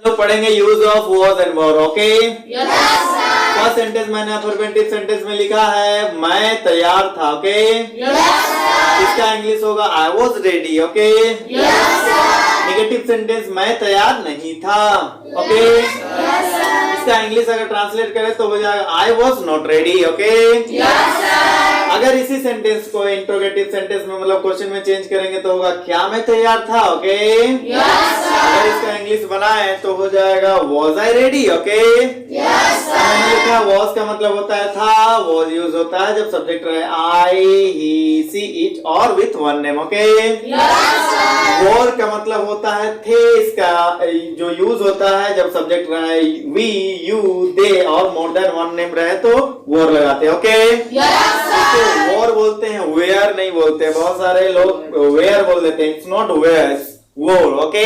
लोग पढ़ेंगे use of was and were. Okay, first sentence मैंने अफर्मेटिव सेंटेंस में लिखा है मैं तैयार था। ओके, इसका इंग्लिश होगा I was ready. Okay, negative sentence मैं तैयार नहीं था। ओके, इसका इंग्लिश अगर ट्रांसलेट करें तो हो जाएगा I was not ready. Okay, अगर इसी सेंटेंस को इंट्रोगेटिव सेंटेंस में मतलब क्वेश्चन में चेंज करेंगे तो होगा क्या मैं तैयार था। ओके, अगर इसका इंग्लिश बनाए तो हो जाएगा वॉज आई रेडी। ओके, मैंने लिखा वॉज का मतलब होता है था, वॉज यूज होता है जब सब्जेक्ट रहे आई ही सी इट और with one name. Okay, war का मतलब होता है थे, इसका जो यूज होता है जब सब्जेक्ट रहे वी यू दे और मोर देन वन नेम रहे तो वॉर लगाते हैं। ओके, वॉर बोलते हैं, वेयर नहीं बोलते। बहुत सारे लोग वेयर बोल देते हैं, it's not where, war. Okay,